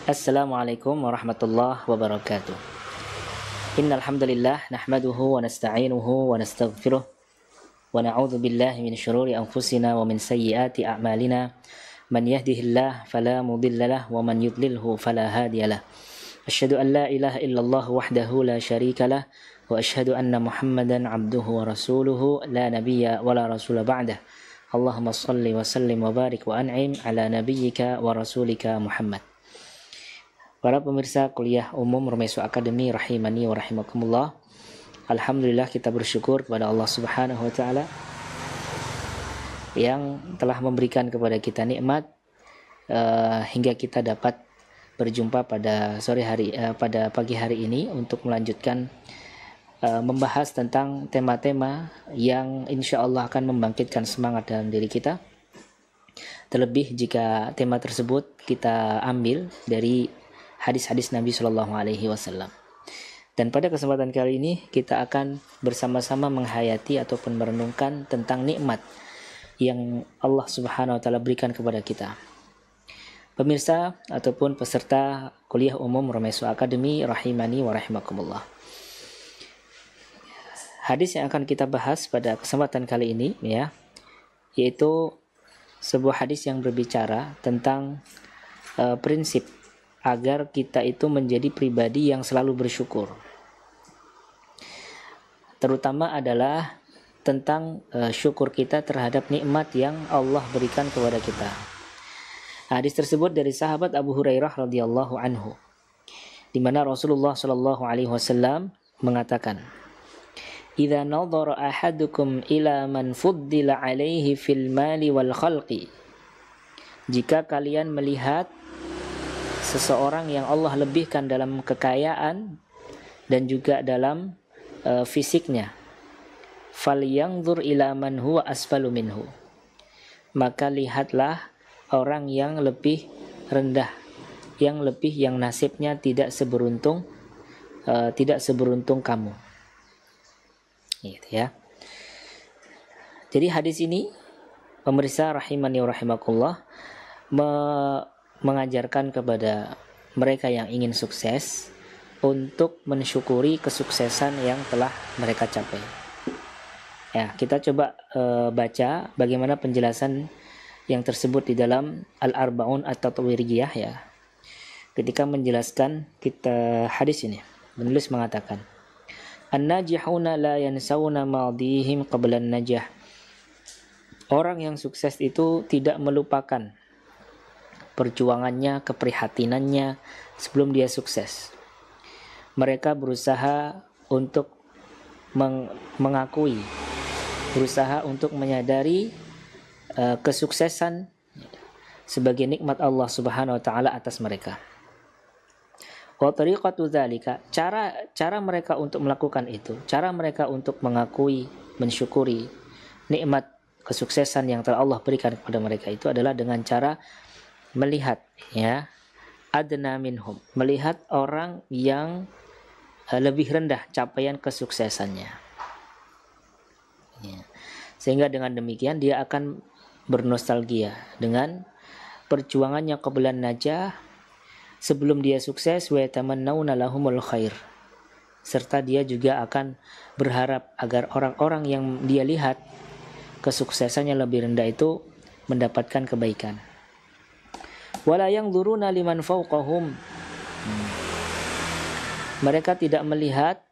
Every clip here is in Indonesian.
Assalamualaikum warahmatullahi wabarakatuh. Innal hamdalillah nahmaduhu wa nasta'inuhu wa nastaghfiruh wa na'udzu billahi min syururi anfusina wa min sayyiati a'malina. Man yahdihillahu fala mudhillalah wa man yudlilhu fala hadiyalah. Asyhadu an la ilaha illallah wahdahu la syarikalah wa asyhadu anna Muhammadan 'abduhu wa rasuluhu la nabiyya wa la rasula ba'dah. Allahumma shalli wa sallim wa barik wa an'im ala nabiyyika wa rasulika Muhammad. Para pemirsa kuliah umum Romeso Academy rahimani wa rahimakumullah. Alhamdulillah kita bersyukur kepada Allah Subhanahu wa taala yang telah memberikan kepada kita nikmat hingga kita dapat berjumpa pada pada pagi hari ini untuk melanjutkan membahas tentang tema-tema yang insya Allah akan membangkitkan semangat dalam diri kita. Terlebih jika tema tersebut kita ambil dari hadis-hadis Nabi Shallallahu Alaihi Wasallam. Dan pada kesempatan kali ini kita akan bersama-sama menghayati ataupun merenungkan tentang nikmat yang Allah Subhanahu Wa Taala berikan kepada kita. Pemirsa ataupun peserta kuliah umum Romeso Academy rahimani wa rahimakumullah. Hadis yang akan kita bahas pada kesempatan kali ini yaitu sebuah hadis yang berbicara tentang prinsip agar kita itu menjadi pribadi yang selalu bersyukur. Terutama adalah tentang syukur kita terhadap nikmat yang Allah berikan kepada kita. Hadis tersebut dari sahabat Abu Hurairah radhiyallahu anhu, di mana Rasulullah shallallahu alaihi wasallam mengatakan, "Idza nadhara ahadukum ila man fuddila alaihi fil mali wal khalqi." Jika kalian melihat seseorang yang Allah lebihkan dalam kekayaan dan juga dalam fisiknya, falyanzur ila man huwa asfalu minhu, maka lihatlah orang yang lebih rendah, yang nasibnya tidak seberuntung kamu. Gitu ya. Jadi hadis ini pemirsa rahimani wa rahimakumullah mengajarkan kepada mereka yang ingin sukses untuk mensyukuri kesuksesan yang telah mereka capai. Ya, kita coba baca bagaimana penjelasan yang tersebut di dalam Al-Arba'un At-Tatwiriyah ya. Ketika menjelaskan kita hadis ini, penulis mengatakan, "An-najihuna la yansawna madihim qabla an-najah." Orang yang sukses itu tidak melupakan perjuangannya, keprihatinannya sebelum dia sukses. Mereka berusaha untuk mengakui, berusaha untuk menyadari kesuksesan sebagai nikmat Allah Subhanahu wa taala atas mereka. Wa tariqatu dzalika, cara mereka untuk melakukan itu, cara mereka untuk mengakui, mensyukuri nikmat kesuksesan yang telah Allah berikan kepada mereka itu adalah dengan cara melihat adna minhum, melihat orang yang lebih rendah capaian kesuksesannya. Sehingga dengan demikian dia akan bernostalgia dengan perjuangannya qablan najah sebelum dia sukses, wa yatamannawna lahumul khair, serta dia juga akan berharap agar orang-orang yang dia lihat kesuksesannya lebih rendah itu mendapatkan kebaikan. Wala yanzuruna liman fawqahum, mereka tidak melihat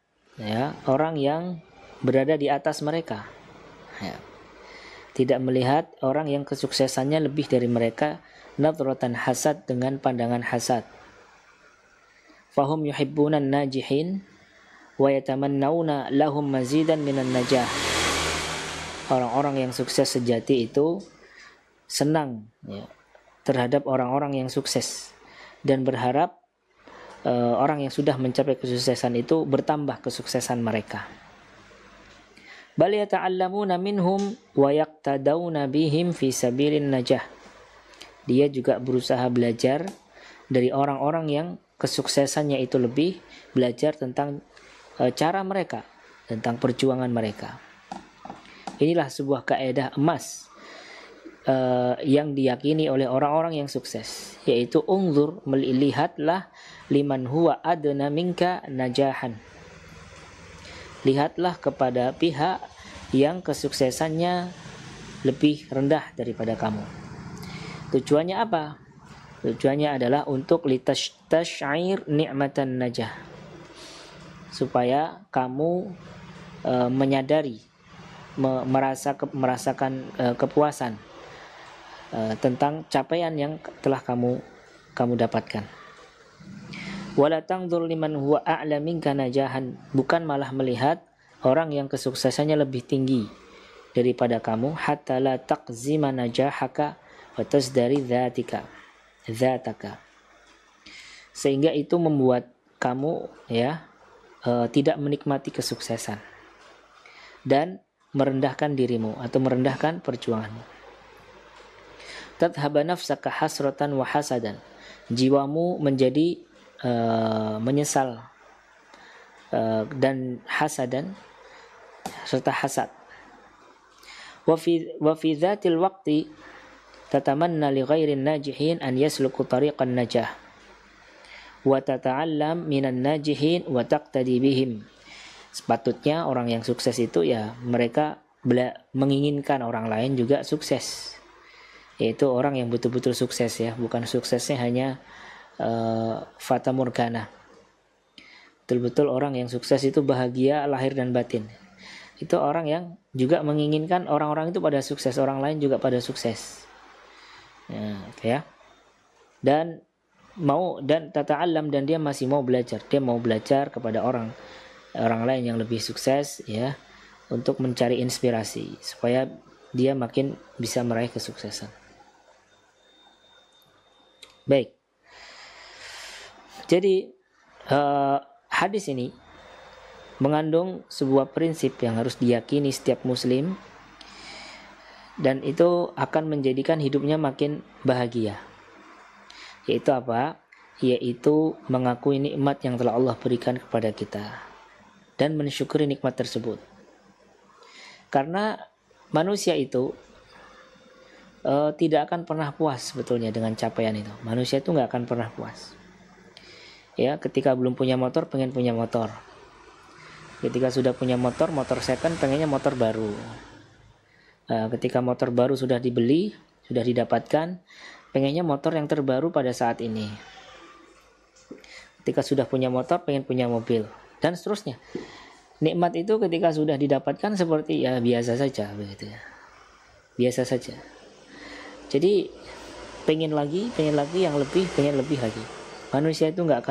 orang yang berada di atas mereka, tidak melihat orang yang kesuksesannya lebih dari mereka, nadratan hasad, dengan pandangan hasad. Fahum yuhibbunan najihin wa yatamannawna lahum mazidan minan najah. Orang-orang yang sukses sejati itu senang terhadap orang-orang yang sukses dan berharap orang yang sudah mencapai kesuksesan itu bertambah kesuksesan mereka. Bal yata'allamuna minhum wa yaqtadawna bihim fi sabilin najah. Dia juga berusaha belajar dari orang-orang yang kesuksesannya itu lebih, belajar tentang cara mereka, tentang perjuangan mereka. Inilah sebuah kaidah emas yang diyakini oleh orang-orang yang sukses, yaitu unzur, melihatlah, liman huwa adna minka najahan, lihatlah kepada pihak yang kesuksesannya lebih rendah daripada kamu. Tujuannya apa? Tujuannya adalah untuk litash'ir ni'matan najah, supaya kamu menyadari, merasakan kepuasan tentang capaian yang telah kamu dapatkan. Wala tangdzur liman huwa a'la minka najahan, bukan malah melihat orang yang kesuksesannya lebih tinggi daripada kamu, hatta la taqzima najahaka wa tazdari dzataka, sehingga itu membuat kamu tidak menikmati kesuksesan dan merendahkan dirimu atau merendahkan perjuanganmu. Tadhhaba nafsaka hasratan wa hasadan, jiwamu menjadi menyesal dan hasadan serta hasad. Wa fi dzatil waqti tatamanna li ghairin najihin an yasluku tariqan najah wa tata'allam minan najihin wa taqtadi bihim. Sepatutnya orang yang sukses itu ya mereka menginginkan orang lain juga sukses, yaitu orang yang betul-betul sukses ya, bukan suksesnya hanya fata morgana. Betul-betul orang yang sukses itu bahagia lahir dan batin. Itu orang yang juga menginginkan orang-orang itu pada sukses, orang lain juga pada sukses. Ya. Dan tata'allam, dan dia masih mau belajar. Dia mau belajar kepada orang lain yang lebih sukses ya, untuk mencari inspirasi supaya dia makin bisa meraih kesuksesan. Baik. Jadi hadis ini mengandung sebuah prinsip yang harus diyakini setiap muslim, dan itu akan menjadikan hidupnya makin bahagia. Yaitu apa? Yaitu mengakui nikmat yang telah Allah berikan kepada kita dan mensyukuri nikmat tersebut. Karena manusia itu tidak akan pernah puas sebetulnya dengan capaian itu. Manusia itu nggak akan pernah puas. Ya, ketika belum punya motor pengen punya motor. Ketika sudah punya motor second pengennya motor baru. Ketika motor baru sudah dibeli, sudah didapatkan, pengennya motor yang terbaru pada saat ini. Ketika sudah punya motor pengen punya mobil, dan seterusnya. Nikmat itu ketika sudah didapatkan seperti ya biasa saja begitu ya. Biasa saja. Jadi pengen lagi yang lebih, pengen lebih lagi. Manusia itu nggak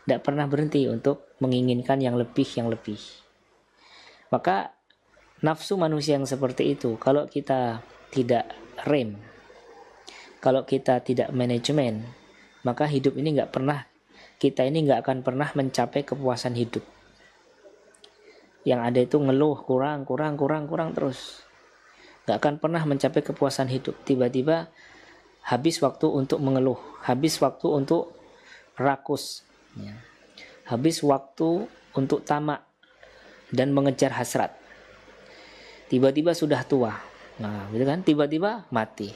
pernah berhenti untuk menginginkan yang lebih. Maka nafsu manusia yang seperti itu, kalau kita tidak rem, kalau kita tidak manajemen, maka hidup ini kita nggak akan pernah mencapai kepuasan hidup. Yang ada itu ngeluh, kurang terus. Nggak akan pernah mencapai kepuasan hidup. Tiba-tiba habis waktu untuk mengeluh, habis waktu untuk rakus, ya. Habis waktu untuk tamak dan mengejar hasrat. Tiba-tiba sudah tua, nah gitu kan, tiba-tiba mati.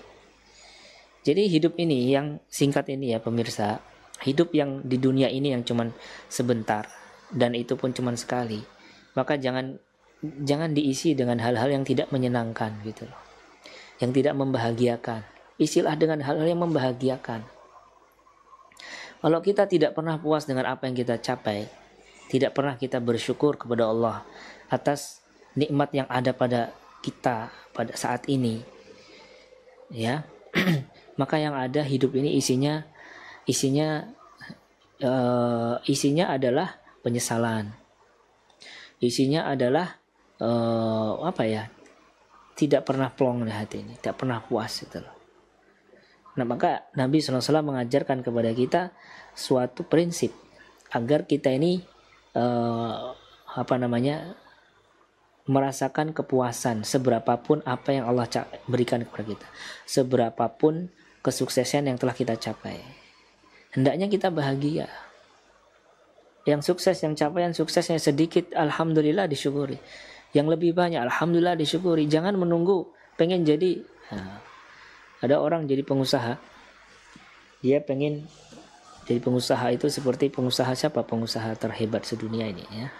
Jadi hidup ini yang singkat ini ya pemirsa, hidup yang di dunia ini yang cuman sebentar, dan itu pun cuman sekali. Maka jangan diisi dengan hal-hal yang tidak menyenangkan gitu loh, yang tidak membahagiakan. Isilah dengan hal-hal yang membahagiakan. Kalau kita tidak pernah puas dengan apa yang kita capai, tidak pernah kita bersyukur kepada Allah atas nikmat yang ada pada kita pada saat ini, ya, maka yang ada hidup ini isinya adalah penyesalan. Isinya adalah tidak pernah plong di hati ini, tidak pernah puas gitu loh. Nah, maka Nabi SAW mengajarkan kepada kita suatu prinsip agar kita ini merasakan kepuasan seberapapun apa yang Allah berikan kepada kita, seberapapun kesuksesan yang telah kita capai. Hendaknya kita bahagia. Yang sukses, yang capaian suksesnya sedikit, alhamdulillah disyukuri. Yang lebih banyak, alhamdulillah disyukuri. Jangan menunggu pengen jadi. Ada orang jadi pengusaha, Dia pengen jadi pengusaha itu seperti pengusaha siapa? Pengusaha terhebat sedunia ini ya.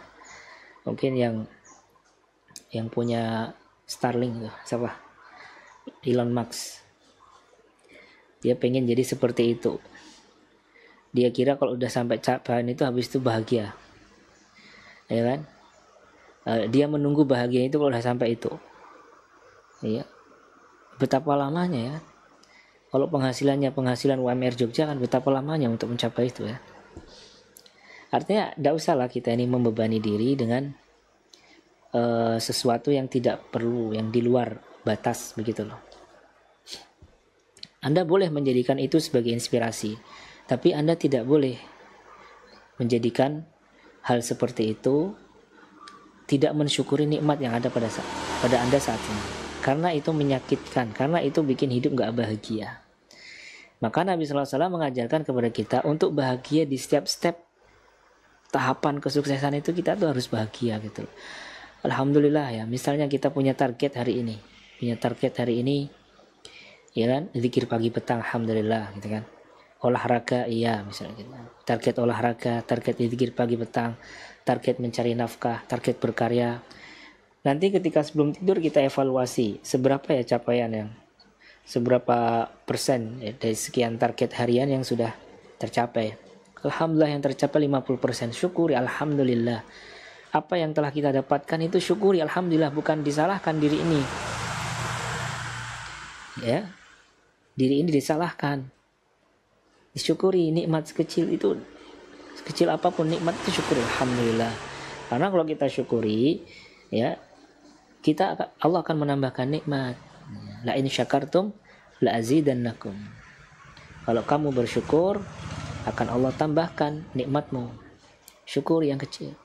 Mungkin yang punya Starlink itu siapa? Elon Musk. Dia pengen jadi seperti itu. Dia kira kalau udah sampai capaian itu habis itu bahagia. Ya kan? Dia menunggu bahagia itu kalau udah sampai itu. Iya. Betapa lamanya ya. Kalau penghasilan UMR Jogja kan betapa lamanya untuk mencapai itu ya. Artinya tidak usahlah kita ini membebani diri dengan sesuatu yang tidak perlu, yang di luar batas begitu loh. Anda boleh menjadikan itu sebagai inspirasi, tapi Anda tidak boleh menjadikan hal seperti itu tidak mensyukuri nikmat yang ada pada Anda saat ini. Karena itu menyakitkan, karena itu bikin hidup gak bahagia. Maka Nabi SAW mengajarkan kepada kita untuk bahagia di setiap step tahapan kesuksesan itu. Kita tuh harus bahagia gitu. Alhamdulillah ya, misalnya kita punya target hari ini, ya kan, zikir pagi petang, alhamdulillah gitu kan. Olahraga iya misalnya gitu. Target olahraga, target zikir pagi petang, target mencari nafkah, target berkarya. Nanti ketika sebelum tidur kita evaluasi seberapa ya capaian seberapa persen ya, dari sekian target harian yang sudah tercapai. Alhamdulillah yang tercapai 50%, syukuri alhamdulillah. Apa yang telah kita dapatkan itu syukuri alhamdulillah, bukan disalahkan diri ini. Ya. Diri ini disalahkan. Disyukuri nikmat sekecil itu, sekecil apapun nikmat itu syukuri alhamdulillah. Karena kalau kita syukuri ya, Allah akan menambahkan nikmat. La in syakartum la azidannakum. Kalau kamu bersyukur, akan Allah tambahkan nikmatmu. Syukur yang kecil.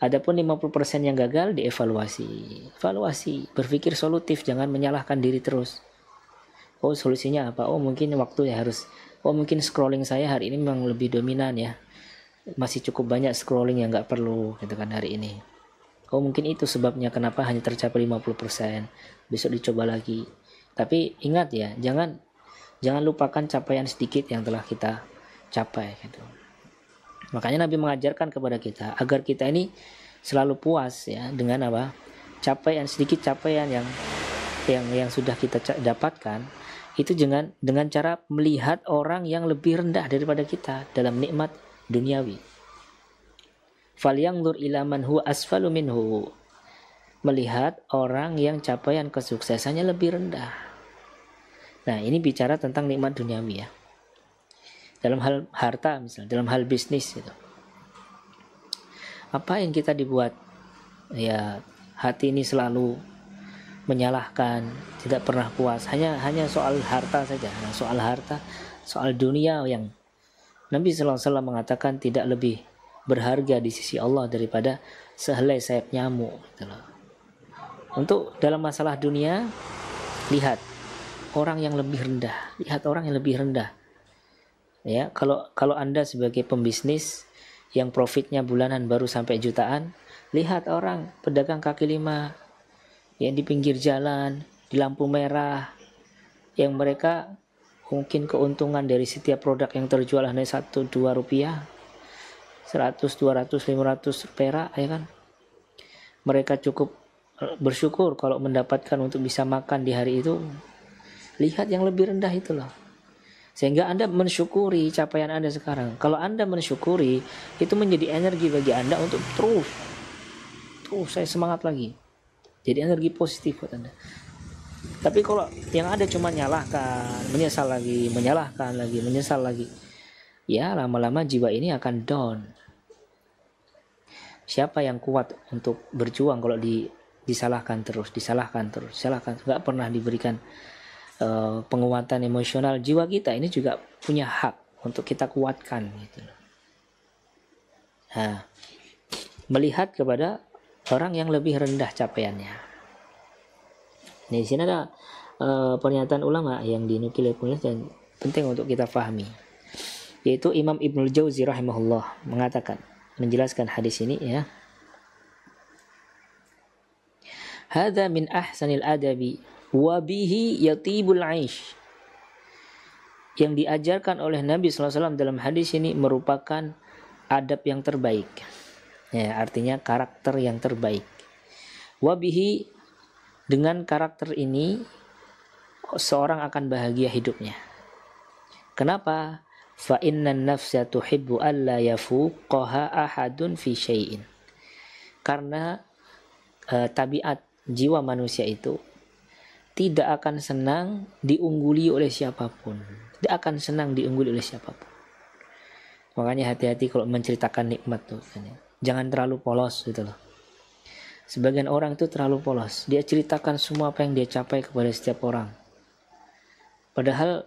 Adapun 50% yang gagal dievaluasi. Evaluasi, berpikir solutif, jangan menyalahkan diri terus. Oh, solusinya apa? Oh, mungkin waktunya harus. Oh, mungkin scrolling saya hari ini memang lebih dominan ya. Masih cukup banyak scrolling yang nggak perlu gitu kan hari ini. Oh, mungkin itu sebabnya kenapa hanya tercapai 50%. Besok dicoba lagi. Tapi ingat ya, jangan lupakan capaian sedikit yang telah kita capai gitu. Makanya Nabi mengajarkan kepada kita agar kita ini selalu puas ya dengan apa? Sedikit capaian yang sudah kita dapatkan itu dengan cara melihat orang yang lebih rendah daripada kita dalam nikmat duniawi. Falyanzur ila man huwa asfalu minhu. Melihat orang yang capaian kesuksesannya lebih rendah. Nah, ini bicara tentang nikmat duniawi ya. Dalam hal harta misalnya, dalam hal bisnis gitu. Apa yang kita dibuat ya, hati ini selalu menyalahkan, tidak pernah puas, hanya soal harta saja. Nah, soal dunia yang Nabi SAW mengatakan tidak lebih berharga di sisi Allah daripada sehelai sayap nyamuk gitu loh. Untuk dalam masalah dunia, lihat orang yang lebih rendah, ya. Kalau Anda sebagai pembisnis yang profitnya bulanan baru sampai jutaan, lihat orang pedagang kaki lima yang di pinggir jalan, di lampu merah, yang mereka mungkin keuntungan dari setiap produk yang terjual hanya 1-2 rupiah, 100, 200, 500 perak ya kan. Mereka cukup bersyukur kalau mendapatkan untuk bisa makan di hari itu. Lihat yang lebih rendah itulah. Sehingga Anda mensyukuri capaian Anda sekarang. Kalau Anda mensyukuri, itu menjadi energi bagi Anda untuk terus saya semangat lagi. Jadi energi positif buat Anda. Tapi kalau yang ada cuma nyalahkan, menyesal lagi, menyesal lagi, ya lama-lama jiwa ini akan down. Siapa yang kuat untuk berjuang kalau disalahkan terus, nggak pernah diberikan penguatan emosional? Jiwa kita ini juga punya hak untuk kita kuatkan gitu. Nah, melihat kepada orang yang lebih rendah capaiannya. Di sini ada pernyataan ulama yang dinukil penulis dan penting untuk kita pahami, yaitu Imam Ibnul Jauzi rahimahullah mengatakan, menjelaskan hadis ini ya. Hadza min ahsanil adabi wa bihi yatibul aish. yang diajarkan oleh Nabi SAW dalam hadis ini merupakan adab yang terbaik. Ya, artinya karakter yang terbaik. Wabihi, dengan karakter ini seorang akan bahagia hidupnya. Kenapa? Fa innan nafsa tuhibbu alla yafuqaha ahadun fi syai'in. Karena tabiat jiwa manusia itu tidak akan senang diungguli oleh siapapun. Tidak akan senang diungguli oleh siapapun. Makanya hati-hati kalau menceritakan nikmat tuh. Jangan terlalu polos gitu loh. Sebagian orang itu terlalu polos. Dia ceritakan semua apa yang dia capai kepada setiap orang. Padahal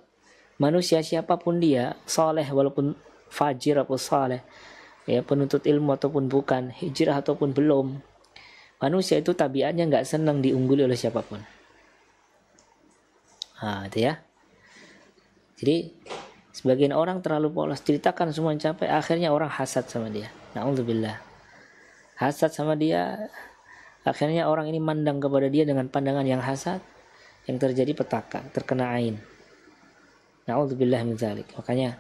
manusia siapapun dia, soleh walaupun fajir atau saleh, ya, penuntut ilmu ataupun bukan, hijrah ataupun belum, manusia itu tabiatnya nggak senang diungguli oleh siapapun. Nah, itu ya. Jadi sebagian orang terlalu polos, ceritakan semua yang capai, akhirnya orang hasad sama dia. Na'udzubillah. Hasad sama dia, akhirnya orang ini mandang kepada dia dengan pandangan yang hasad, yang terjadi petaka, terkena ain. Na'udzubillah min dzalik. Makanya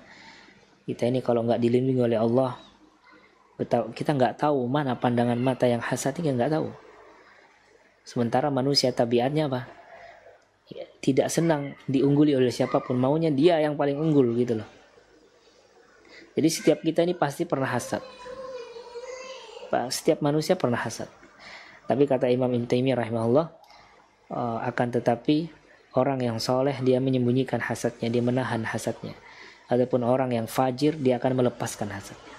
kita ini kalau nggak dilindungi oleh Allah, kita nggak tahu mana pandangan mata yang hasad, ini nggak tahu. Sementara manusia tabiatnya apa? Ya, tidak senang diungguli oleh siapapun, maunya dia yang paling unggul gitu loh. Jadi setiap kita ini pasti pernah hasad. Setiap manusia pernah hasad. Tapi kata Imam Ibnu Taimiyah rahimahullah, akan tetapi orang yang soleh dia menyembunyikan hasadnya, dia menahan hasadnya. Adapun orang yang fajir dia akan melepaskan hasadnya.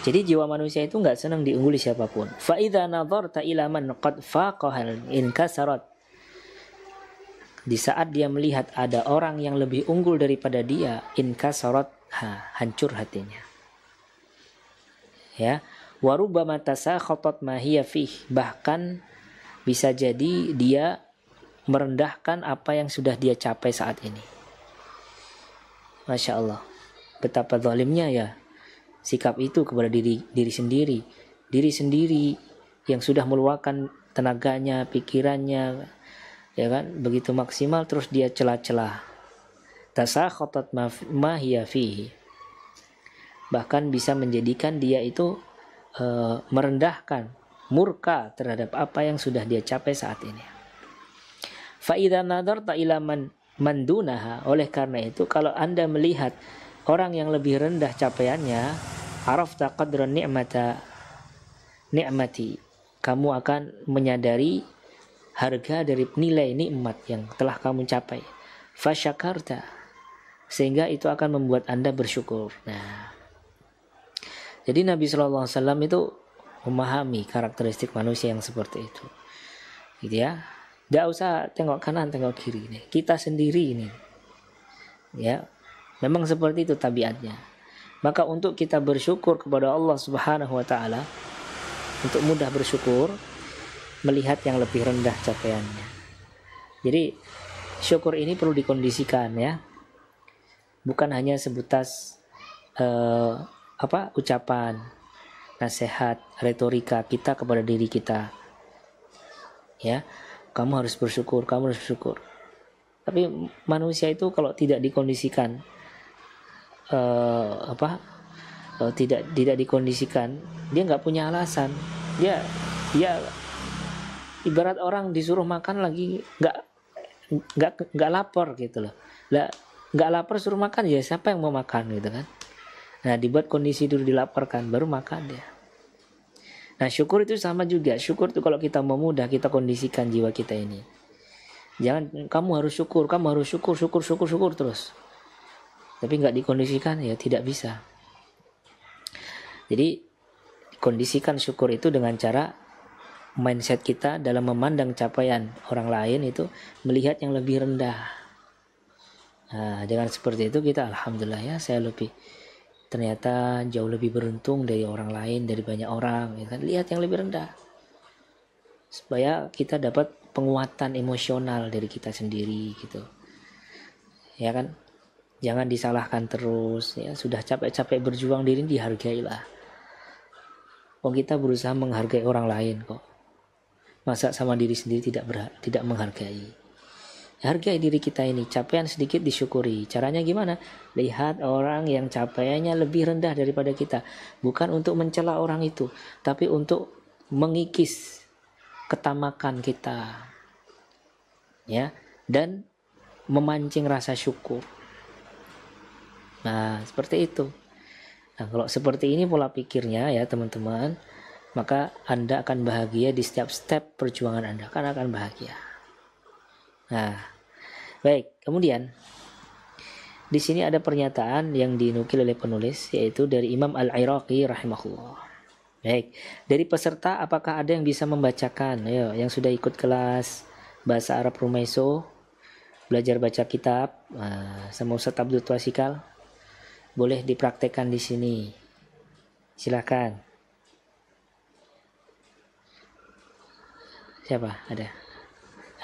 Jadi jiwa manusia itu nggak senang diungguli siapapun. Fa idza nadharta ila man qad faqaha inkasarat. Di saat dia melihat ada orang yang lebih unggul daripada dia, inkasarat, hancur hatinya. Ya, wa rubbama tasakhatat ma hiya fih. Bahkan bisa jadi dia merendahkan apa yang sudah dia capai saat ini. Masya Allah, betapa zalimnya ya sikap itu kepada diri sendiri yang sudah meluangkan tenaganya, pikirannya, ya kan, begitu maksimal, terus dia celah-celah. Tasakhatat ma hiya fihi. Bahkan bisa menjadikan dia itu merendahkan, murka terhadap apa yang sudah dia capai saat ini. Fa idza nadarta ila man dunaha, oleh karena itu kalau Anda melihat orang yang lebih rendah capaiannya, arafta qadra ni'mati, kamu akan menyadari harga dari nilai nikmat yang telah kamu capai. Fasyakarta, sehingga itu akan membuat Anda bersyukur. Nah, jadi Nabi SAW itu memahami karakteristik manusia yang seperti itu, gitu ya. Tidak usah tengok kanan, tengok kiri nih. Kita sendiri ini, ya, memang seperti itu tabiatnya. Maka untuk kita bersyukur kepada Allah Subhanahu Wa Taala, untuk mudah bersyukur, melihat yang lebih rendah capaiannya. Jadi syukur ini perlu dikondisikan, ya. Bukan hanya sebatas ucapan, nasihat, retorika kita kepada diri kita, ya. Kamu harus bersyukur, kamu harus bersyukur. Tapi manusia itu kalau tidak dikondisikan, tidak dikondisikan, dia nggak punya alasan. Dia ibarat orang disuruh makan lagi nggak lapar gitu loh. Nggak lapar suruh makan, ya siapa yang mau makan gitu kan? Nah, dibuat kondisi dulu dilaparkan, baru makan dia. Nah, syukur itu sama juga. Syukur itu kalau kita mau mudah, kita kondisikan jiwa kita ini. Jangan kamu harus syukur terus. Tapi nggak dikondisikan, ya tidak bisa. Jadi kondisikan syukur itu dengan cara mindset kita dalam memandang capaian orang lain itu melihat yang lebih rendah. Nah, dengan seperti itu kita alhamdulillah, ya saya ternyata jauh lebih beruntung dari orang lain, dari banyak orang, ya kan? Lihat yang lebih rendah, supaya kita dapat penguatan emosional dari kita sendiri gitu, ya kan. Jangan disalahkan terus, ya. Sudah capek-capek berjuang diri, dihargailah. Kita berusaha menghargai orang lain kok, masa sama diri sendiri tidak menghargai, Hargai diri kita ini, capaian sedikit disyukuri. Caranya gimana? Lihat orang yang capaiannya lebih rendah daripada kita. Bukan untuk mencela orang itu, tapi untuk mengikis ketamakan kita. Ya, dan memancing rasa syukur. Nah, seperti itu. Nah, kalau seperti ini pola pikirnya ya teman-teman, maka Anda akan bahagia di setiap step perjuangan Anda. Karena akan bahagia. Nah, baik. Kemudian di sini ada pernyataan yang dinukil oleh penulis, yaitu dari Imam Al-Iraqi rahimahullah. Baik. Dari peserta apakah ada yang bisa membacakan? Ayo, yang sudah ikut kelas bahasa Arab Rumaiso, belajar baca kitab sama Ustaz Abdul Twasikal, boleh dipraktekkan di sini. Silakan. Siapa? Ada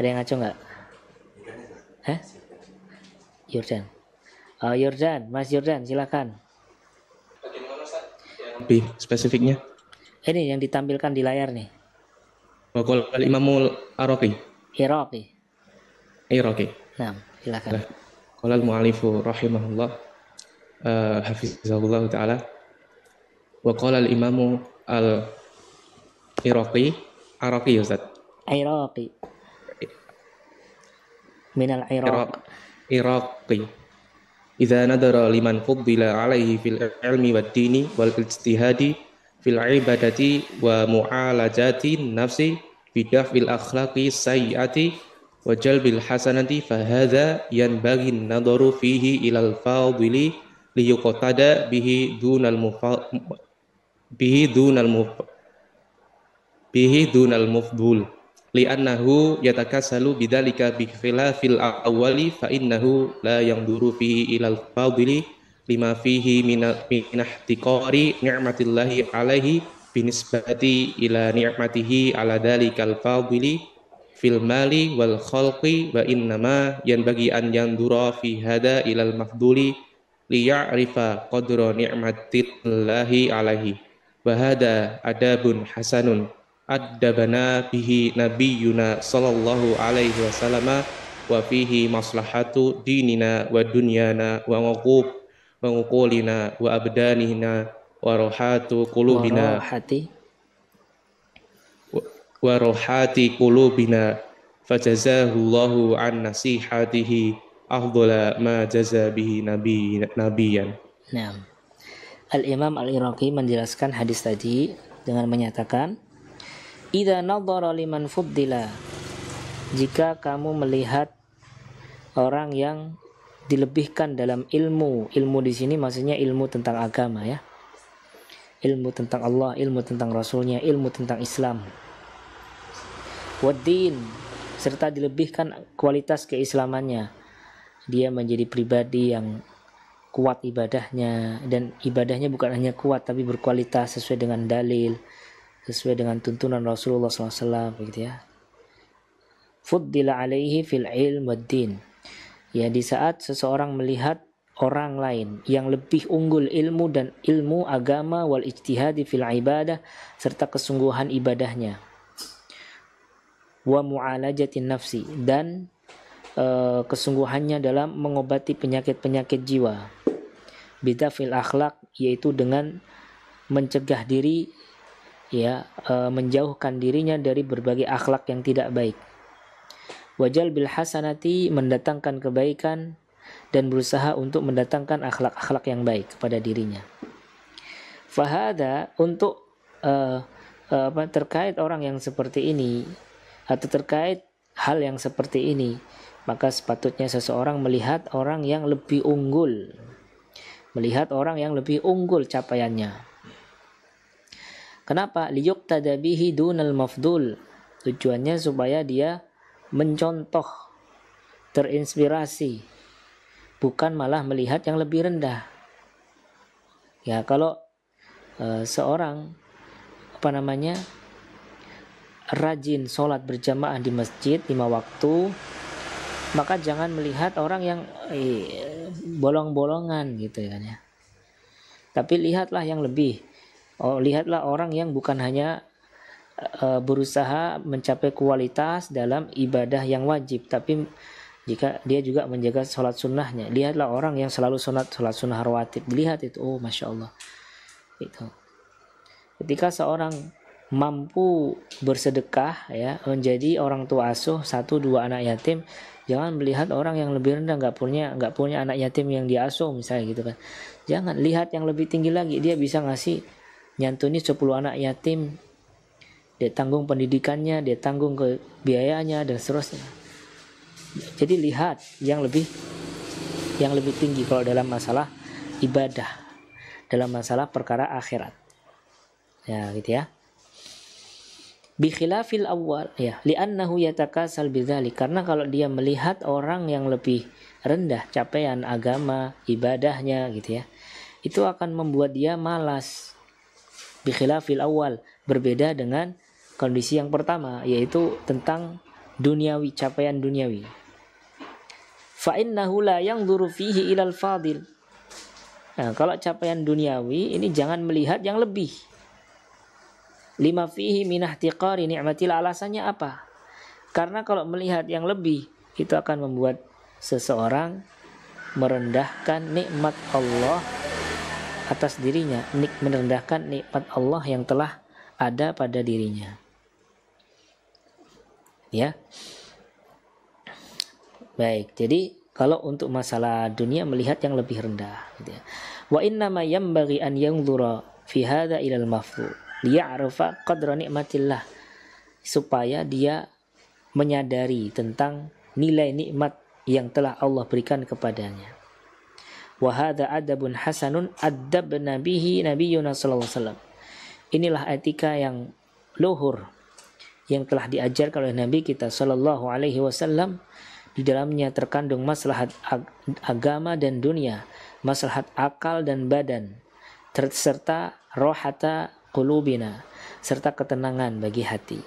yang ngaco nggak? Hah? Yordan. Oh, Yordan, Mas Yordan, silakan. Bagaimana Ustaz? Lebih spesifiknya? Ini yang ditampilkan di layar nih. Waqala al-Imamul Iraqi. Iraqi. Nah, silakan. Qala al-mu'allifu rahimahullah hafizahullah taala. Wa qala al-Imamu al-Iraqi, Iraqi Ustaz. Iraqi. Minal Iraq. Iraqi. Idza nadara liman fuddila alaihi fil ilmi wad dini wal ijtihadi fil ibadati wa mu'alajati nafsi bidafil akhlaqi sayyiati wa jalbil hasanati fa hadza yanbaghi an-nadaru fihi ilal fadili liyuqtada bihi dunal mufdul li'annahu yatakassalu bidzalika bi khilafil awwali fa innahu la yanduru fihi ilal fadili lima fihi min ihtiqari ni'matillahi alaihi binisbati ila ni'matihi ala dalikal fadili fil mali wal khalqi wa innama yanbaghi an yandura fi hada ilal mafduli liya'rifa qadra ni'matillahi alaihi wa hada adabun hasanun addabana bihi nabiyyuna sallallahu alaihi wasallam wa fihi maslahatu dinina wa dunyana wa nguqulina wa abdanina wa rohatu qulubina wa rohati qulubina fajazahullahu an nasihatihi afdhala ma jaza bihi nabiyan. Nah, Al-Imam Al-Iraqi menjelaskan hadis tadi dengan menyatakan, idza nadhara liman fuddila, jika kamu melihat orang yang dilebihkan dalam ilmu di sini maksudnya ilmu tentang agama ya, ilmu tentang Allah, ilmu tentang Rasulnya, ilmu tentang Islam, waddin, serta dilebihkan kualitas keislamannya, dia menjadi pribadi yang kuat ibadahnya, dan ibadahnya bukan hanya kuat tapi berkualitas sesuai dengan dalil, sesuai dengan tuntunan Rasulullah SAW begitu ya. Fuddila alaihi fil ilm wad din, ya, di saat seseorang melihat orang lain yang lebih unggul ilmu dan ilmu agama wal ijtihadi fil ibadah, serta kesungguhan ibadahnya, wa mu'alajatin nafsi, dan kesungguhannya dalam mengobati penyakit-penyakit jiwa, bidafil akhlak, yaitu dengan mencegah diri ya, menjauhkan dirinya dari berbagai akhlak yang tidak baik, wajal bil hasanati, mendatangkan kebaikan dan berusaha untuk mendatangkan akhlak-akhlak yang baik kepada dirinya. Fahada, untuk terkait orang yang seperti ini atau terkait hal yang seperti ini, maka sepatutnya seseorang melihat orang yang lebih unggul, capaiannya. Kenapa? Liyuqtada bihi dunal mafdul, tujuannya supaya dia mencontoh, terinspirasi, bukan malah melihat yang lebih rendah. Ya, kalau seorang rajin sholat berjamaah di masjid 5 waktu, maka jangan melihat orang yang bolong-bolongan gitu kan ya. Tapi lihatlah yang lebih. Lihatlah orang yang bukan hanya berusaha mencapai kualitas dalam ibadah yang wajib, tapi jika dia juga menjaga sholat sunnahnya. Lihatlah orang yang selalu sholat sunnah rawatib, dilihat itu, oh masya Allah. Itu. Ketika seorang mampu bersedekah, ya, menjadi orang tua asuh 1-2 anak yatim, jangan melihat orang yang lebih rendah, nggak punya anak yatim yang diasuh misalnya gitu kan. Jangan, lihat yang lebih tinggi lagi, dia bisa ngasih nyantuni 10 anak yatim, dia tanggung pendidikannya, dia tanggung ke biayanya dan seterusnya. Jadi lihat yang lebih tinggi kalau dalam masalah ibadah, dalam masalah perkara akhirat. Ya, gitu ya. Bi khilafil awwal, ya, li'annahu yatakasal bidzalik, karena kalau dia melihat orang yang lebih rendah capaian agama, ibadahnya gitu ya, itu akan membuat dia malas. Bi khilafil awwal, berbeda dengan kondisi yang pertama, yaitu tentang duniawi, capaian duniawi. Fa innahu la yanzuru fihi ilal fadil. Nah, kalau capaian duniawi ini jangan melihat yang lebih. Lima fihi min ihtiqari ni'matil, alasannya apa? Karena kalau melihat yang lebih, itu akan membuat seseorang merendahkan nikmat Allah atas dirinya, merendahkan nikmat Allah yang telah ada pada dirinya. Ya. Baik, jadi kalau untuk masalah dunia melihat yang lebih rendah gitu ya. Wa innama yanbaghi an yanzura fi hadza ila al-mafdhul liya'rifa qadra nikmatillah, supaya dia menyadari tentang nilai nikmat yang telah Allah berikan kepadanya. Wa hadza adabun hasanun adabna bihi nabiyyuna sallallahu alaihi wasallam. Inilah etika yang luhur yang telah diajarkan oleh Nabi kita sallallahu alaihi wasallam. Di dalamnya terkandung maslahat agama dan dunia, maslahat akal dan badan, serta rohata qulubina, serta ketenangan bagi hati.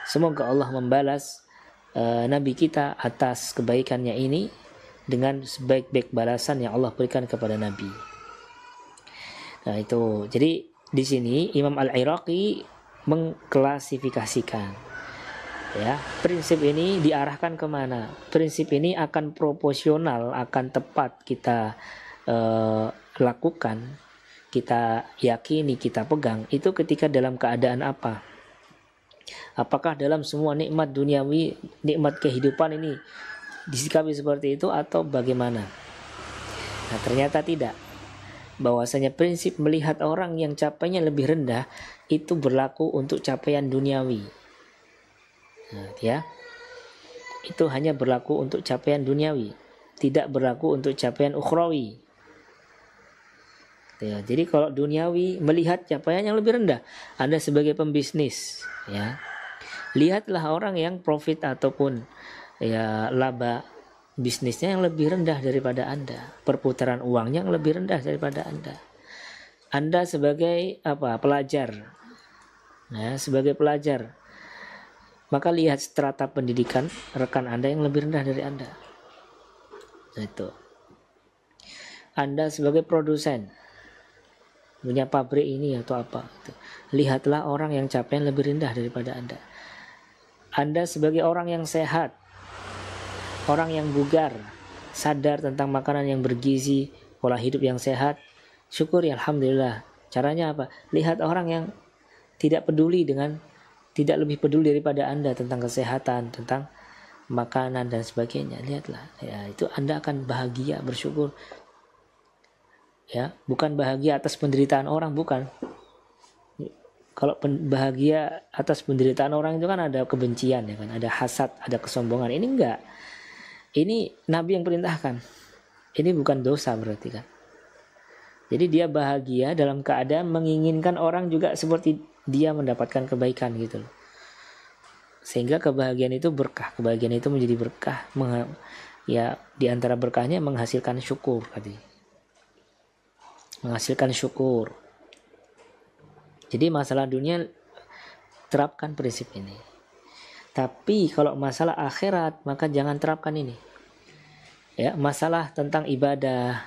Semoga Allah membalas Nabi kita atas kebaikannya ini dengan sebaik-baik balasan yang Allah berikan kepada Nabi. Nah itu, jadi di sini Imam Al-Iraqi mengklasifikasikan, ya, prinsip ini diarahkan kemana? Prinsip ini akan proporsional, akan tepat kita lakukan, kita yakini, kita pegang itu ketika dalam keadaan apa? Apakah dalam semua nikmat duniawi, nikmat kehidupan ini disikapi seperti itu atau bagaimana? Nah, ternyata tidak. Bahwasanya prinsip melihat orang yang capaiannya lebih rendah itu berlaku untuk capaian duniawi. Nah, ya, itu hanya berlaku untuk capaian duniawi, tidak berlaku untuk capaian ukhrawi. Ya, jadi kalau duniawi melihat capaian yang lebih rendah, Anda sebagai pembisnis, ya, lihatlah orang yang profit ataupun ya laba bisnisnya yang lebih rendah daripada Anda, perputaran uangnya yang lebih rendah daripada Anda. Anda sebagai pelajar, nah, sebagai pelajar, maka lihat strata pendidikan rekan Anda yang lebih rendah dari Anda. Nah, itu. Anda sebagai produsen, punya pabrik ini atau apa, itu. Lihatlah orang yang capaian lebih rendah daripada Anda. Anda sebagai orang yang sehat, orang yang bugar, sadar tentang makanan yang bergizi, pola hidup yang sehat, syukuri, alhamdulillah. Caranya apa? Lihat orang yang tidak lebih peduli daripada Anda tentang kesehatan, tentang makanan dan sebagainya. Lihatlah, ya, itu Anda akan bahagia, bersyukur. Ya, bukan bahagia atas penderitaan orang, bukan. Kalau bahagia atas penderitaan orang itu kan ada kebencian, ya kan, ada hasad, ada kesombongan. Ini enggak. Ini Nabi yang perintahkan. Ini bukan dosa berarti kan. Jadi dia bahagia dalam keadaan menginginkan orang juga seperti dia mendapatkan kebaikan gitu loh. Sehingga kebahagiaan itu berkah, kebahagiaan itu menjadi berkah. Ya, di antara berkahnya menghasilkan syukur tadi. Menghasilkan syukur. Jadi masalah dunia terapkan prinsip ini. Tapi kalau masalah akhirat maka jangan terapkan ini. Ya, masalah tentang ibadah,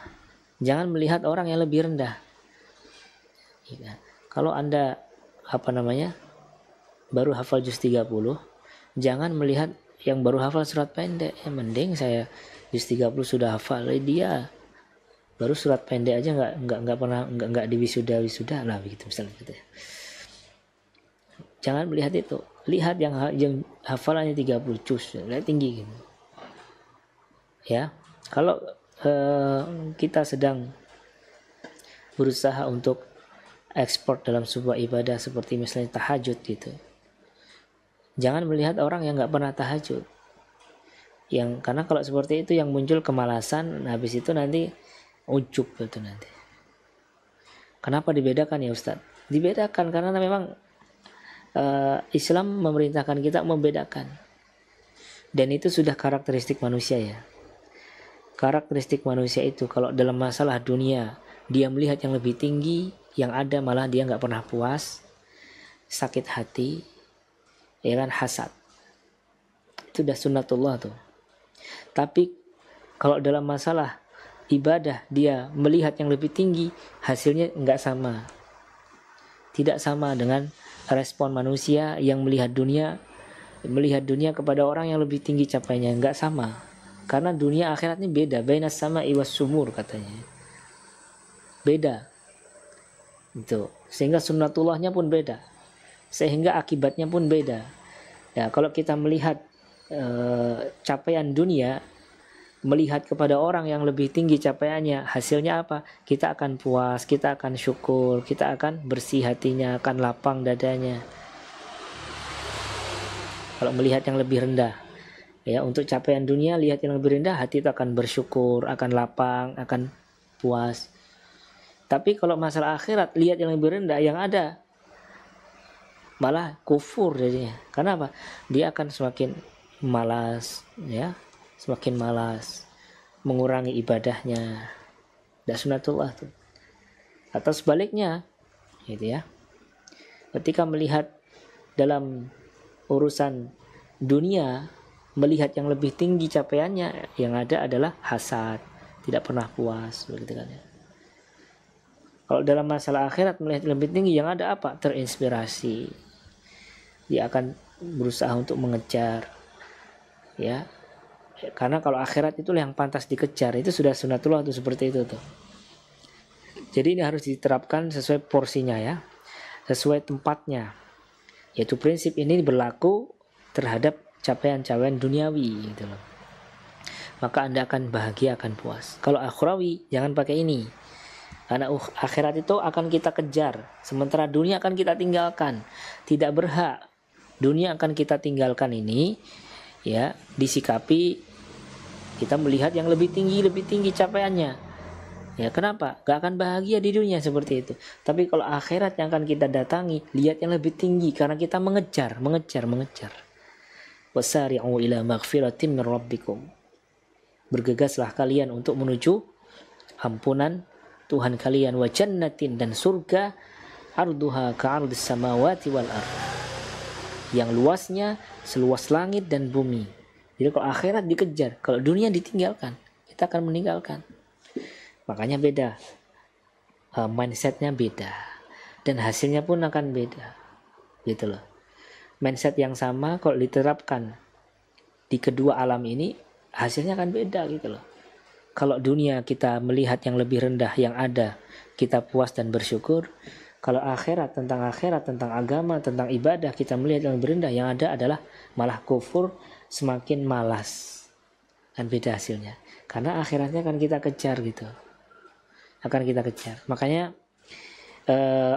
jangan melihat orang yang lebih rendah. Ya. Kalau Anda baru hafal juz 30, jangan melihat yang baru hafal surat pendek, ya mending saya juz 30 sudah hafal, dia baru surat pendek aja nggak pernah nggak di wisuda lah begitu misalnya gitu ya. Jangan melihat itu, lihat yang hafalannya 30 juz, lihat tinggi gitu. Ya, kalau kita sedang berusaha untuk ekspor dalam sebuah ibadah seperti misalnya tahajud gitu, jangan melihat orang yang nggak pernah tahajud, karena kalau seperti itu yang muncul kemalasan, habis itu nanti ujub itu nanti. Kenapa dibedakan ya Ustadz? Dibedakan karena memang Islam memerintahkan kita membedakan, dan itu sudah karakteristik manusia ya. Karakteristik manusia itu kalau dalam masalah dunia dia melihat yang lebih tinggi, yang ada malah dia nggak pernah puas, sakit hati, ya kan, hasad. Itu udah sunnatullah tuh. Tapi kalau dalam masalah ibadah dia melihat yang lebih tinggi, hasilnya nggak sama. Tidak sama dengan respon manusia yang melihat dunia kepada orang yang lebih tinggi capaiannya, nggak sama. Karena dunia akhirat ini beda, bainas sama'i was sumur katanya. Beda. Itu. Sehingga sunnatullahnya pun beda. Sehingga akibatnya pun beda. Ya, kalau kita melihat capaian dunia, melihat kepada orang yang lebih tinggi capaiannya, hasilnya apa? Kita akan puas, kita akan syukur, kita akan bersih hatinya, akan lapang dadanya. Kalau melihat yang lebih rendah, ya, untuk capaian dunia lihat yang lebih rendah, hati itu akan bersyukur, akan lapang, akan puas. Tapi kalau masalah akhirat lihat yang lebih rendah, yang ada malah kufur jadinya. Karena apa? Dia akan semakin malas, ya, semakin malas, mengurangi ibadahnya. Dan sunnatullah tuh. Atau sebaliknya, gitu ya. Ketika melihat dalam urusan dunia, melihat yang lebih tinggi capaiannya, yang ada adalah hasad, tidak pernah puas, begitu kan ya. Kalau dalam masalah akhirat melihat yang lebih tinggi, yang ada apa? Terinspirasi. Dia akan berusaha untuk mengejar, ya. Karena kalau akhirat itulah yang pantas dikejar, itu sudah sunnatullah tuh, seperti itu tuh. Jadi ini harus diterapkan sesuai porsinya ya, sesuai tempatnya. Yaitu prinsip ini berlaku terhadap capaian-capaian duniawi gitu loh. Maka Anda akan bahagia, akan puas. Kalau akhrawi jangan pakai ini. Karena akhirat itu akan kita kejar, sementara dunia akan kita tinggalkan. Tidak berhak. Dunia akan kita tinggalkan ini, ya, disikapi kita melihat yang lebih tinggi capaiannya. Ya, kenapa? Gak akan bahagia di dunia seperti itu. Tapi kalau akhirat yang akan kita datangi, lihat yang lebih tinggi karena kita mengejar. Wasari'u ila maghfiratin min rabbikum. Bergegaslah kalian untuk menuju ampunan Tuhan kalian, wa jannatin, dan surga, arduha ka'ardis samawati wal ardh, yang luasnya seluas langit dan bumi. Jadi kalau akhirat dikejar, kalau dunia ditinggalkan, kita akan meninggalkan. Makanya beda, mindsetnya beda, dan hasilnya pun akan beda, gitu loh. Mindset yang sama kalau diterapkan di kedua alam ini, hasilnya akan beda, gitu loh. Kalau dunia kita melihat yang lebih rendah, yang ada kita puas dan bersyukur. Kalau akhirat, tentang agama, tentang ibadah, kita melihat yang lebih rendah, yang ada adalah malah kufur, semakin malas. Kan beda hasilnya. Karena akhiratnya akan kita kejar gitu. Akan kita kejar. Makanya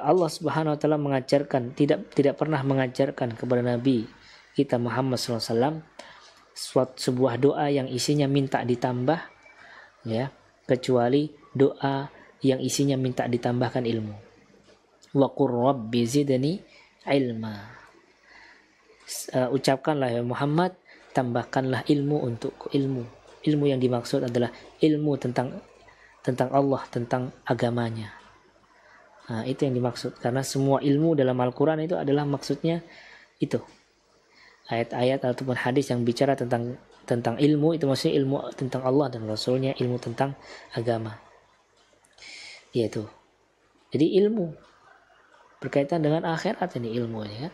Allah Subhanahu wa taala mengajarkan, tidak pernah mengajarkan kepada Nabi kita Muhammad SAW sebuah doa yang isinya minta ditambah, ya, kecuali doa yang isinya minta ditambahkan ilmu. Wa qur rabbi zidni ilma. Ucapkanlah ya Muhammad, tambahkanlah ilmu untukku. Ilmu yang dimaksud adalah ilmu tentang Allah, tentang agamanya. Nah, itu yang dimaksud, karena semua ilmu dalam Al-Quran itu adalah maksudnya itu. Ayat-ayat ataupun hadis yang bicara tentang ilmu, itu maksudnya ilmu tentang Allah dan Rasulnya, ilmu tentang agama. Yaitu. Jadi ilmu berkaitan dengan akhirat ini ilmunya kan.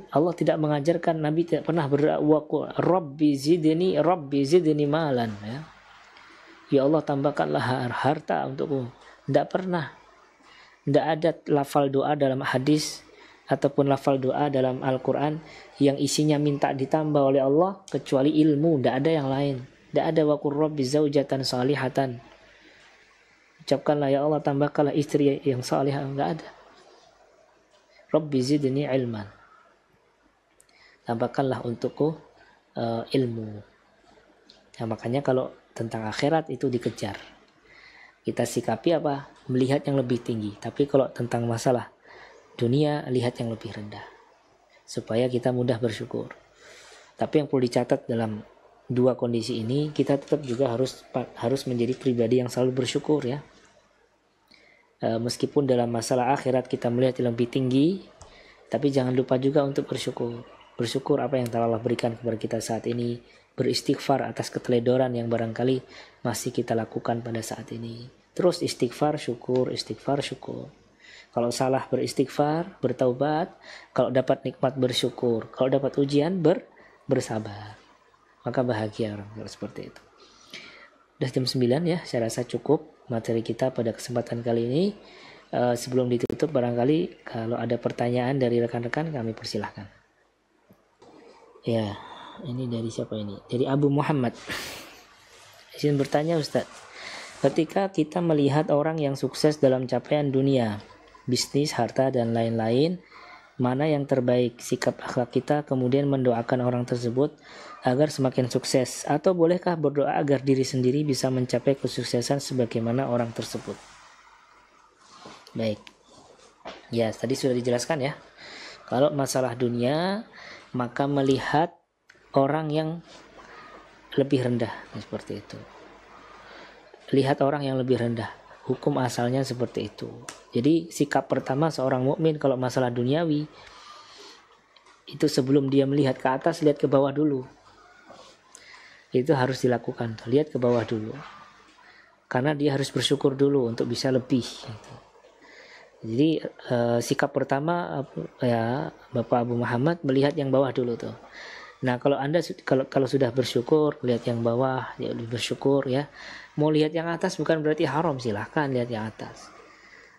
Allah tidak mengajarkan, Nabi tidak pernah berdoa Rabbi zidni malan, ya. Ya Allah tambahkanlah harta untukku. Tidak pernah. Tidak ada lafal doa dalam hadis ataupun lafal doa dalam Al-Quran yang isinya minta ditambah oleh Allah kecuali ilmu. Tidak ada yang lain. Tidak ada waqur rabbi zaujatan salihatan. Ucapkanlah ya Allah tambahkanlah istri yang salihah. Tidak ada. Rabbi zidni ilman. Tambahkanlah untukku ilmu. Nah, makanya kalau tentang akhirat itu dikejar. Kita sikapi apa? Melihat yang lebih tinggi. Tapi kalau tentang masalah dunia, lihat yang lebih rendah. Supaya kita mudah bersyukur. Tapi yang perlu dicatat dalam dua kondisi ini, kita tetap juga harus menjadi pribadi yang selalu bersyukur, ya. Meskipun dalam masalah akhirat kita melihat yang lebih tinggi, tapi jangan lupa juga untuk bersyukur. Bersyukur apa yang telah Allah berikan kepada kita saat ini. Beristighfar atas keteledoran yang barangkali masih kita lakukan pada saat ini. Terus istighfar, syukur, istighfar, syukur. Kalau salah beristighfar, bertaubat. Kalau dapat nikmat bersyukur. Kalau dapat ujian bersabar. Maka bahagia orang seperti itu. Udah jam 9 ya, saya rasa cukup materi kita pada kesempatan kali ini. Sebelum ditutup barangkali kalau ada pertanyaan dari rekan-rekan kami persilahkan. Ya, ini dari siapa ini? Dari Abu Muhammad. Izin bertanya Ustaz. Ketika kita melihat orang yang sukses dalam capaian dunia, bisnis, harta, dan lain-lain, mana yang terbaik? Sikap akhlak kita kemudian mendoakan orang tersebut agar semakin sukses, atau bolehkah berdoa agar diri sendiri bisa mencapai kesuksesan sebagaimana orang tersebut? Baik. Ya, tadi sudah dijelaskan ya. Kalau masalah dunia, maka melihat orang yang lebih rendah, seperti itu. Lihat orang yang lebih rendah. Hukum asalnya seperti itu. Jadi sikap pertama seorang mukmin kalau masalah duniawi, itu sebelum dia melihat ke atas, lihat ke bawah dulu. Itu harus dilakukan. Lihat ke bawah dulu. Karena dia harus bersyukur dulu untuk bisa lebih. Jadi sikap pertama ya Bapak Abu Muhammad melihat yang bawah dulu tuh. Nah, kalau Anda kalau sudah bersyukur, lihat yang bawah, ya bersyukur ya. Mau lihat yang atas bukan berarti haram, silahkan lihat yang atas.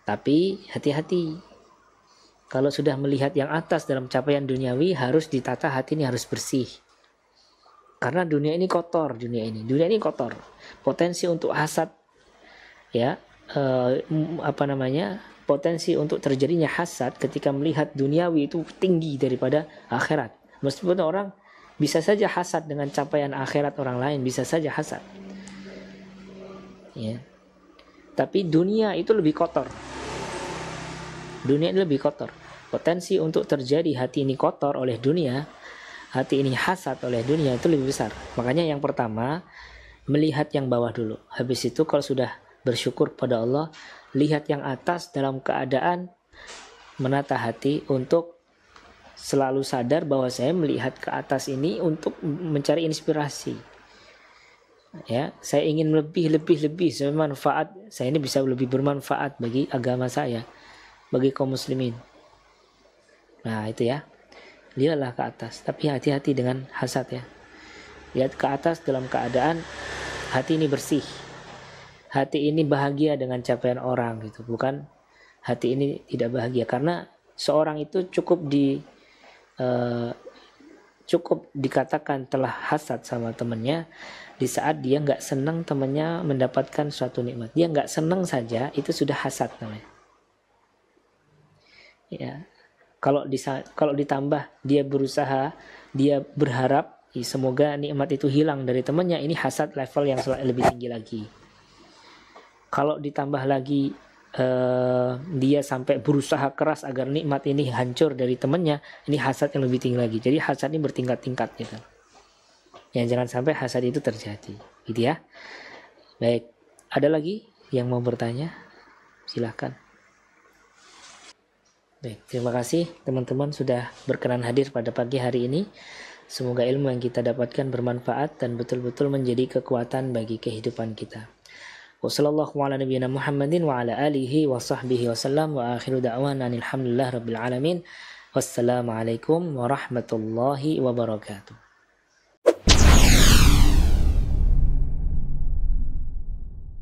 Tapi hati-hati. Kalau sudah melihat yang atas dalam capaian duniawi, harus ditata hati ini, harus bersih. Karena dunia ini kotor, dunia ini kotor. Potensi untuk hasad ya, potensi untuk terjadinya hasad ketika melihat duniawi itu tinggi daripada akhirat. Meskipun orang bisa saja hasad dengan capaian akhirat orang lain, bisa saja hasad. Ya. Tapi dunia itu lebih kotor. Dunia ini lebih kotor. Potensi untuk terjadi hati ini kotor oleh dunia, hati ini hasad oleh dunia itu lebih besar. Makanya yang pertama, melihat yang bawah dulu. Habis itu kalau sudah bersyukur pada Allah, lihat yang atas dalam keadaan menata hati untuk selalu sadar bahwa saya melihat ke atas ini untuk mencari inspirasi. Ya, saya ingin lebih bermanfaat. Saya ini bisa lebih bermanfaat bagi agama saya, bagi kaum muslimin. Nah, itu ya. Lihatlah ke atas, tapi hati-hati dengan hasad ya. Lihat ke atas dalam keadaan hati ini bersih. Hati ini bahagia dengan capaian orang gitu, bukan hati ini tidak bahagia. Karena seorang itu cukup dikatakan telah hasad sama temannya di saat dia nggak senang temannya mendapatkan suatu nikmat. Dia nggak senang saja itu sudah hasad namanya. Ya, kalau ditambah dia berusaha, dia berharap semoga nikmat itu hilang dari temannya, ini hasad level yang lebih tinggi lagi. Kalau ditambah lagi dia sampai berusaha keras agar nikmat ini hancur dari temannya, ini hasad yang lebih tinggi lagi. Jadi hasad ini bertingkat-tingkat gitu. Ya, jangan sampai hasad itu terjadi, gitu ya. Baik, ada lagi yang mau bertanya? Silahkan. Baik, terima kasih teman-teman sudah berkenan hadir pada pagi hari ini. Semoga ilmu yang kita dapatkan bermanfaat dan betul-betul menjadi kekuatan bagi kehidupan kita. Wassallallahu ala nabiyyina Muhammadin wa ala alihi wa sahbihi wa sallam wa akhiru da'wana alhamdulillah rabbil alamin. Wassalamualaikum warahmatullahi wabarakatuh.